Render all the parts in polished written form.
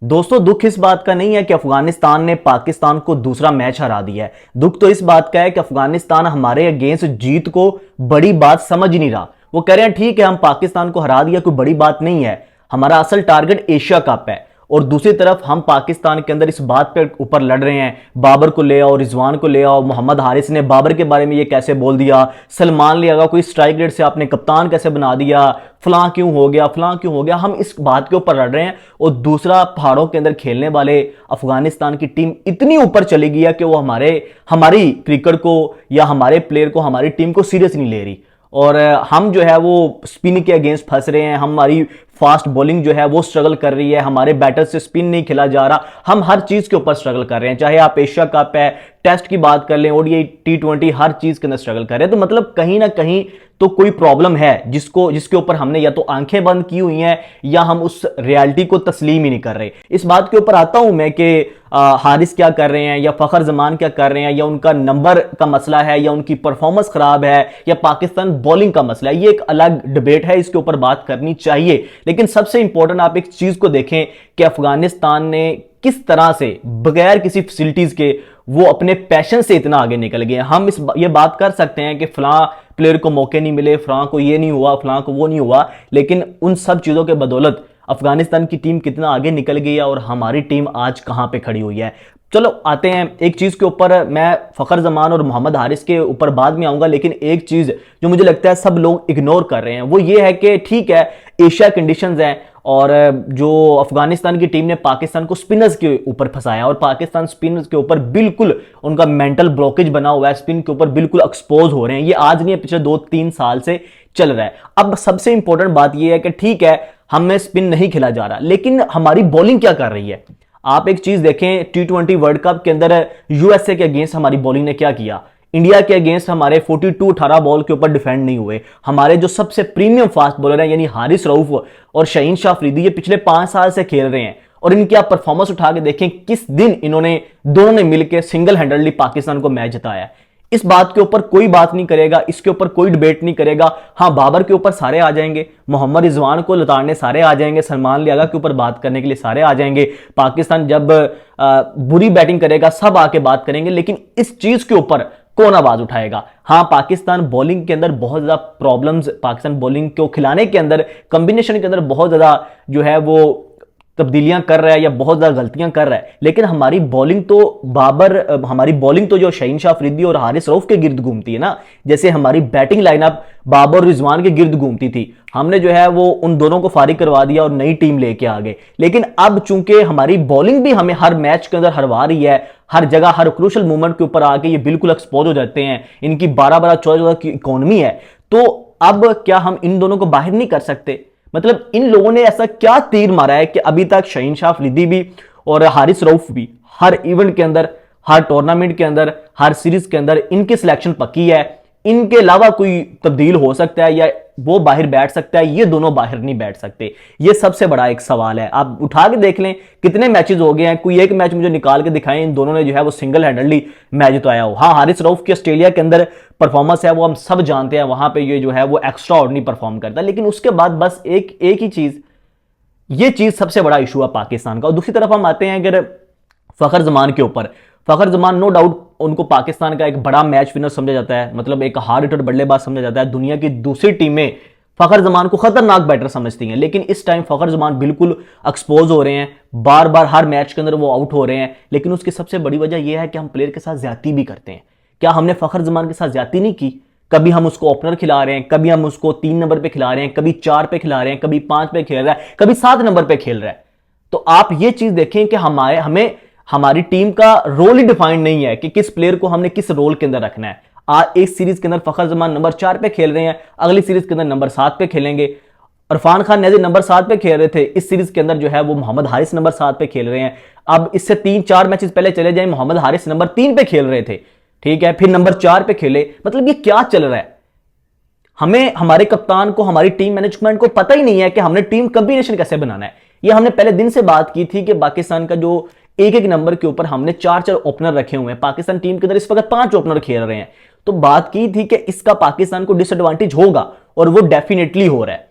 दोस्तों, दुख इस बात का नहीं है कि अफगानिस्तान ने पाकिस्तान को दूसरा मैच हरा दिया है। दुख तो इस बात का है कि अफगानिस्तान हमारे अगेंस्ट जीत को बड़ी बात समझ ही नहीं रहा। वो कह रहे हैं ठीक है, हम पाकिस्तान को हरा दिया, कोई बड़ी बात नहीं है, हमारा असल टारगेट एशिया कप है। और दूसरी तरफ हम पाकिस्तान के अंदर इस बात पे ऊपर लड़ रहे हैं, बाबर को ले आओ, रिजवान को ले आओ, मोहम्मद हारिस ने बाबर के बारे में ये कैसे बोल दिया, सलमान लियागा कोई स्ट्राइक रेट से आपने कप्तान कैसे बना दिया, फलां क्यों हो गया, फलां क्यों हो गया। हम इस बात के ऊपर लड़ रहे हैं और दूसरा पहाड़ों के अंदर खेलने वाले अफगानिस्तान की टीम इतनी ऊपर चली गई है कि वो हमारी क्रिकेट को या हमारे प्लेयर को, हमारी टीम को सीरियस नहीं ले रही। और हम जो है वो स्पिन के अगेंस्ट फंस रहे हैं, हमारी फास्ट बॉलिंग जो है वो स्ट्रगल कर रही है, हमारे बैटर से स्पिन नहीं खेला जा रहा, हम हर चीज के ऊपर स्ट्रगल कर रहे हैं। चाहे आप एशिया कप है, टेस्ट की बात कर लें, ओडीआई, T20, हर चीज के अंदर स्ट्रगल कर रहे हैं। तो मतलब कहीं ना कहीं तो कोई प्रॉब्लम है जिसके ऊपर हमने या तो आंखें बंद की हुई हैं या हम उस रियलिटी को तस्लीम ही नहीं कर रहे। इस बात के ऊपर आता हूं मैं कि हारिस क्या कर रहे हैं या फखर जमान क्या कर रहे हैं, या उनका नंबर का मसला है, या उनकी परफॉर्मेंस खराब है, या पाकिस्तान बॉलिंग का मसला है, ये एक अलग डिबेट है, इसके ऊपर बात करनी चाहिए। लेकिन सबसे इंपॉर्टेंट आप एक चीज को देखें कि अफगानिस्तान ने किस तरह से बगैर किसी फैसिलिटीज के वो अपने पैशन से इतना आगे निकल गए। हम ये बात कर सकते हैं कि फलां प्लेयर को मौके नहीं मिले, फलां को ये नहीं हुआ, फलां को वो नहीं हुआ, लेकिन उन सब चीजों के बदौलत अफगानिस्तान की टीम कितना आगे निकल गई है और हमारी टीम आज कहां पे खड़ी हुई है। चलो आते हैं एक चीज के ऊपर, मैं फखर जमान और मोहम्मद हारिस के ऊपर बाद में आऊंगा, लेकिन एक चीज जो मुझे लगता है सब लोग इग्नोर कर रहे हैं वो ये है कि ठीक है, एशिया कंडीशंस हैं और जो अफगानिस्तान की टीम ने पाकिस्तान को स्पिनर्स के ऊपर फंसाया और पाकिस्तान स्पिनर्स के ऊपर बिल्कुल उनका मेंटल ब्लॉकेज बना हुआ है, स्पिन के ऊपर बिल्कुल एक्सपोज हो रहे हैं। ये आज नहीं है, पिछले 2-3 साल से चल रहा है। अब सबसे इंपॉर्टेंट बात यह है कि ठीक है, हमें स्पिन नहीं खेला जा रहा, लेकिन हमारी बॉलिंग क्या कर रही है। आप एक चीज देखें, T20 वर्ल्ड कप के अंदर यूएसए के अगेंस्ट हमारी बॉलिंग ने क्या किया, इंडिया के अगेंस्ट हमारे 42-18 बॉल के ऊपर डिफेंड नहीं हुए। हमारे जो सबसे प्रीमियम फास्ट बॉलर हैं यानी हारिस रऊफ और शाहीन शाह अफरीदी, ये पिछले 5 साल से खेल रहे हैं और इनकी आप परफॉर्मेंस उठा के देखें, किस दिन दोनों ने मिलकर सिंगल हैंडली पाकिस्तान को मैच जिताया है। इस बात के ऊपर कोई बात नहीं करेगा, इसके ऊपर कोई डिबेट नहीं करेगा। हाँ, बाबर के ऊपर सारे आ जाएंगे, मोहम्मद रिजवान को लताड़ने सारे आ जाएंगे, सलमान लियागा के ऊपर बात करने के लिए सारे आ जाएंगे, पाकिस्तान जब बुरी बैटिंग करेगा सब आके बात करेंगे, लेकिन इस चीज के ऊपर कौन आवाज उठाएगा। हाँ, पाकिस्तान बॉलिंग के अंदर बहुत ज्यादा प्रॉब्लम्स, पाकिस्तान बॉलिंग को खिलाने के अंदर, कॉम्बिनेशन के अंदर बहुत ज्यादा जो है वो तब्दीलियां कर रहा है या बहुत ज्यादा गलतियां कर रहा है, लेकिन हमारी बॉलिंग तो जो शाहीन शाह अफरीदी और हारिस रऊफ के गिर्द घूमती है ना, जैसे हमारी बैटिंग लाइनअप बाबर और रिजवान के गिर्द घूमती थी, हमने जो है वो उन दोनों को फारिग करवा दिया और नई टीम लेके आ गए। लेकिन अब चूंकि हमारी बॉलिंग भी हमें हर मैच के अंदर हरवा रही है, हर जगह हर क्रूशल मूवमेंट के ऊपर आके ये बिल्कुल एक्सपोज हो जाते हैं, इनकी 12-14 की इकोनॉमी है, तो अब क्या हम इन दोनों को बाहर नहीं कर सकते। मतलब इन लोगों ने ऐसा क्या तीर मारा है कि अभी तक शाहीन शाह अफरीदी भी और हारिस रऊफ भी हर इवेंट के अंदर, हर टूर्नामेंट के अंदर, हर सीरीज के अंदर इनकी सिलेक्शन पक्की है, इनके अलावा कोई तब्दील हो सकता है या वो बाहर बैठ सकता है, ये दोनों बाहर नहीं बैठ सकते। ये सबसे बड़ा एक सवाल है। आप उठा के देख लें कितने मैचेस हो गए हैं, कोई एक मैच मुझे निकाल के दिखाएं इन दोनों ने जो है वो सिंगल हैंडली मैच जिताया हो। हाँ, हारिस रऊफ की ऑस्ट्रेलिया के अंदर परफॉर्मेंस है वो हम सब जानते हैं, वहां पे ये जो है वो एक्स्ट्रा ऑर्डिनरी परफॉर्म करता है, लेकिन उसके बाद बस एक ही चीज, ये चीज सबसे बड़ा इशू है पाकिस्तान का। और दूसरी तरफ हम आते हैं अगर फखर जमान के ऊपर, फखर जमान नो डाउट उनको पाकिस्तान का एक बड़ा मैच विनर समझा जाता है, मतलब एक हार्ड हिटर बल्लेबाज समझा जाता है। दुनिया की दूसरी टीमें फखर जमान को खतरनाक बैटर समझती हैं, लेकिन इस टाइम फखर जमान बिल्कुल एक्सपोज हो रहे हैं, बार बार हर मैच के अंदर वो आउट हो रहे हैं। लेकिन उसकी सबसे बड़ी वजह यह है कि हम प्लेयर के साथ ज्यादती भी करते हैं। क्या हमने फखर जमान के साथ ज्यादती नहीं की? कभी हम उसको ओपनर खिला रहे हैं, कभी हम उसको 3 नंबर पे खिला रहे हैं, कभी 4 पे खिला रहे हैं, कभी 5 पे खेल रहा है, कभी 7 नंबर पे खेल रहा है। तो आप ये चीज देखें कि हमारी टीम का रोल ही डिफाइंड नहीं है कि किस प्लेयर को हमने किस रोल के अंदर रखना है। इस सीरीज के अंदर फखर जमान नंबर 4 पे खेल रहे हैं, अगली सीरीज के अंदर नंबर 7 पे खेलेंगे। इरफान खान नजीर नंबर 7 पे खेल रहे थे, इस सीरीज के अंदर जो है वो मोहम्मद हारिस नंबर 7 पे खेल रहे हैं। अब इससे 3-4 मैचेस पहले चले जाए, मोहम्मद हारिस नंबर 3 पे खेल रहे थे, ठीक है, फिर नंबर 4 पे खेले। मतलब ये क्या चल रहा है? हमें, हमारे कप्तान को, हमारी टीम मैनेजमेंट को पता ही नहीं है कि हमने टीम कॉम्बिनेशन कैसे बनाना है। ये हमने पहले दिन से बात की थी कि पाकिस्तान का जो एक नंबर के ऊपर हमने 4 ओपनर रखे हुए हैं, पाकिस्तान टीम के अंदर इस वक्त 5 ओपनर खेल रहे हैं, तो बात की थी कि इसका पाकिस्तान को डिसएडवांटेज होगा और वो डेफिनेटली हो रहा है।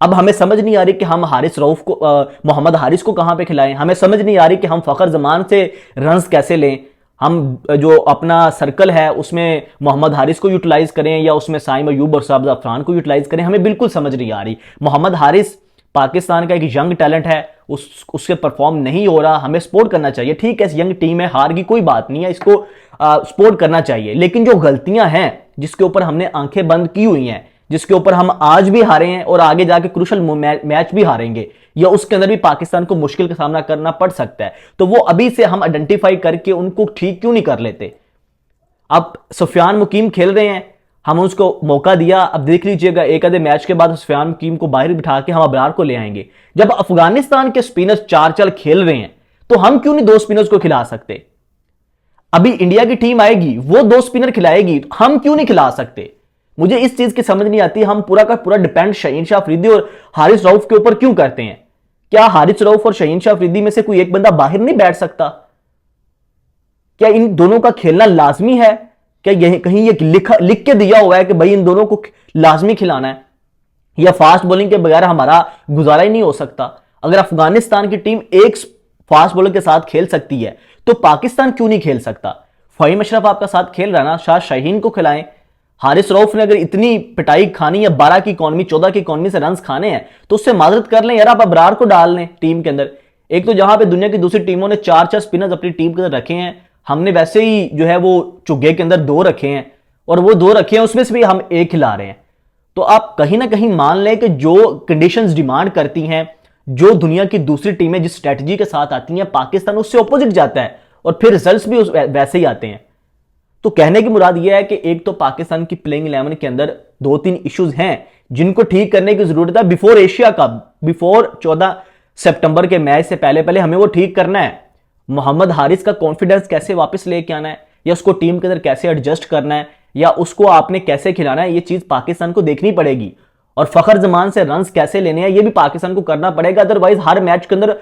अब हमें समझ नहीं आ रही कि हम हारिस रऊफ को मोहम्मद हारिस को कहां पे खिलाएं, हमें समझ नहीं आ रही कि हम फखर जमान से रन्स कैसे लें, हम जो अपना सर्कल है उसमें मोहम्मद हारिस को यूटिलाइज करें या उसमें साइम अयूब और साहब अफरान को यूटिलाइज करें, हमें बिल्कुल समझ नहीं आ रही। मोहम्मद हारिस पाकिस्तान का एक यंग टैलेंट है, उसके परफॉर्म नहीं हो रहा, हमें सपोर्ट करना चाहिए। ठीक है, यंग टीम है, हार की कोई बात नहीं है, इसको सपोर्ट करना चाहिए। लेकिन जो गलतियां हैं जिसके ऊपर हमने आंखें बंद की हुई हैं, जिसके ऊपर हम आज भी हारे हैं और आगे जाके क्रूशल मैच भी हारेंगे, या उसके अंदर भी पाकिस्तान को मुश्किल का सामना करना पड़ सकता है, तो वो अभी से हम आइडेंटिफाई करके उनको ठीक क्यों नहीं कर लेते। अब सुफियान मुकीम खेल रहे हैं, हम उसको मौका दिया, अब देख लीजिएगा एक आधे मैच के बाद सुफियान मुकीम को बाहर बिठा के हम अबरार को ले आएंगे। जब अफगानिस्तान के स्पिनर्स 4 खेल रहे हैं तो हम क्यों नहीं 2 स्पिनर्स को खिला सकते। अभी इंडिया की टीम आएगी, वो 2 स्पिनर खिलाएगी, हम क्यों नहीं खिला सकते। मुझे इस चीज की समझ नहीं आती, हम पूरा का पूरा डिपेंड शहीन शाह अफरीदी और हारिस रऊफ के ऊपर क्यों करते हैं। क्या हारिस रऊफ और शहीन शाह अफरीदी में से कोई एक बंदा बाहर नहीं बैठ सकता? क्या इन दोनों का खेलना लाजमी है? क्या यह कहीं ये लिख के दिया हुआ है कि भाई इन दोनों को लाजमी खिलाना है, या फास्ट बॉलिंग के बगैर हमारा गुजारा ही नहीं हो सकता। अगर अफगानिस्तान की टीम एक फास्ट बॉलर के साथ खेल सकती है तो पाकिस्तान क्यों नहीं खेल सकता। फहीम अशरफ आपका साथ खेल रहा है ना, शाह शाहीन को खिलाएं। हारिस रऊफ ने अगर इतनी पिटाई खानी या 12 की इकॉनमी 14 की इकॉनमी से रन खाने हैं तो उससे माजरत कर लें यार, आप अबरार को डाल लें टीम के अंदर। एक तो जहां पे दुनिया की दूसरी टीमों ने 4 स्पिनर्स अपनी टीम के अंदर रखे हैं, हमने वैसे ही जो है वो चुग्गे के अंदर 2 रखे हैं, और वो 2 रखे हैं उसमें से भी हम 1 खिला रहे हैं। तो आप कहीं ना कहीं मान लें कि जो कंडीशंस डिमांड करती हैं, जो दुनिया की दूसरी टीमें जिस स्ट्रेटजी के साथ आती हैं, पाकिस्तान उससे ऑपोजिट जाता है और फिर रिजल्ट्स भी वैसे ही आते हैं। तो कहने की मुराद यह है कि एक तो पाकिस्तान की प्लेइंग 11 के अंदर 2-3 इश्यूज हैं जिनको ठीक करने की जरूरत है बिफोर एशिया कप, बिफोर 14 सितंबर के मैच से पहले पहले हमें वो ठीक करना है। मोहम्मद हारिस का कॉन्फिडेंस कैसे वापस लेके आना है, या उसको टीम के अंदर कैसे एडजस्ट करना है, या उसको आपने कैसे खिलाना है, ये चीज पाकिस्तान को देखनी पड़ेगी। और फखर जमान से रन्स कैसे लेने हैं ये भी पाकिस्तान को करना पड़ेगा। अदरवाइज हर मैच के अंदर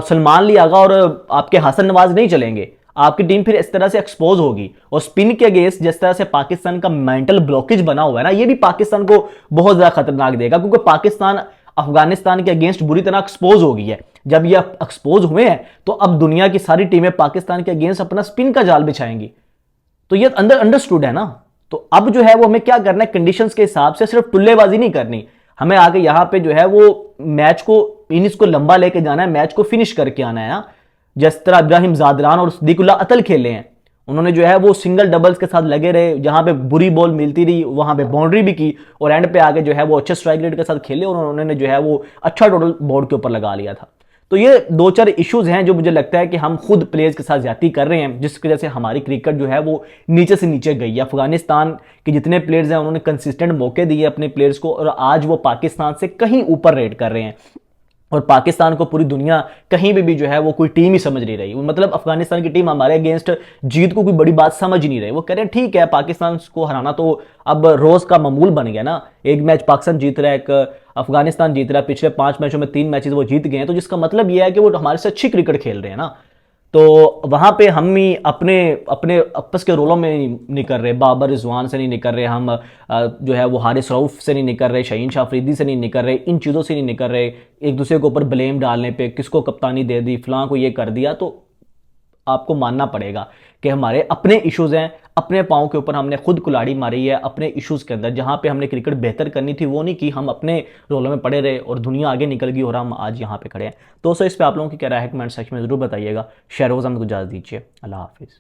सलमान अली आगा और आपके हसन नवाज नहीं चलेंगे, आपकी टीम फिर इस तरह से एक्सपोज होगी। और स्पिन के अगेंस्ट जिस तरह से पाकिस्तान का मेंटल ब्लॉकेज बना हुआ है ना, ये भी पाकिस्तान को बहुत ज्यादा खतरनाक देगा, क्योंकि पाकिस्तान अफगानिस्तान के अगेंस्ट बुरी तरह एक्सपोज हो गई है। जब ये एक्सपोज हुए हैं तो अब दुनिया की सारी टीमें पाकिस्तान के अगेंस्ट अपना स्पिन का जाल बिछाएंगी। तो ये अंडरस्टूड है ना। तो अब जो है वो हमें क्या करना है, कंडीशंस के हिसाब से सिर्फ टुल्लेबाजी नहीं करनी, हमें आगे यहां पे जो है वो मैच को इनिंग्स को लंबा लेके जाना है, मैच को फिनिश करके आना है ना। जिस तरह इब्राहिम जादरान और सदीकुल्लाह अतल खेले हैं, उन्होंने जो है वो सिंगल डबल्स के साथ लगे रहे, जहां पे बुरी बॉल मिलती रही वहां पे बाउंड्री भी की, और एंड पे आगे जो है वो अच्छे स्ट्राइक रेट के साथ खेले और उन्होंने जो है वो अच्छा टोटल बोर्ड के ऊपर लगा लिया था। तो ये 2-4 इश्यूज हैं जो मुझे लगता है कि हम खुद प्लेयर्स के साथ ज्यादती कर रहे हैं, जिसकी वजह से हमारी क्रिकेट जो है वो नीचे से नीचे गई है। अफगानिस्तान के जितने प्लेयर्स हैं उन्होंने कंसिस्टेंट मौके दिए अपने प्लेयर्स को, और आज वो पाकिस्तान से कहीं ऊपर रेट कर रहे हैं, और पाकिस्तान को पूरी दुनिया कहीं भी जो है वो कोई टीम ही समझ नहीं रही। मतलब अफगानिस्तान की टीम हमारे अगेंस्ट जीत को कोई बड़ी बात समझ नहीं रही। वो कह रहे हैं ठीक है पाकिस्तान को हराना तो अब रोज का मामूल बन गया ना, एक मैच पाकिस्तान जीत रहा है, एक अफगानिस्तान जीत रहा है, पिछले 5 मैचों में 3 मैचेस वो जीत गए हैं, तो जिसका मतलब यह है कि वो हमारे से अच्छी क्रिकेट खेल रहे हैं ना। तो वहां पे हम ही अपने अपने आपस के रोलों में नहीं कर रहे, बाबर रिजवान से नहीं निकल रहे, हम जो है वो हारिस रऊफ से नहीं निकल रहे, शहीन शाह अफरीदी से नहीं निकल रहे, इन चीज़ों से नहीं निकल रहे, एक दूसरे के ऊपर ब्लेम डालने पे, किसको कप्तानी दे दी, फलां को ये कर दिया। तो आपको मानना पड़ेगा कि हमारे अपने इश्यूज हैं, अपने पाँव के ऊपर हमने खुद कुल्हाड़ी मारी है अपने इश्यूज के अंदर। जहां पे हमने क्रिकेट बेहतर करनी थी वो नहीं की, हम अपने रोलों में पड़े रहे और दुनिया आगे निकल गई और हम आज यहाँ पे खड़े हैं। दोस्तों इस पे आप लोगों की क्या राय है कमेंट सेक्शन में जरूर बताइएगा। शेयरवाज हमको इजाजत दीजिए, अल्लाह हाफिज़।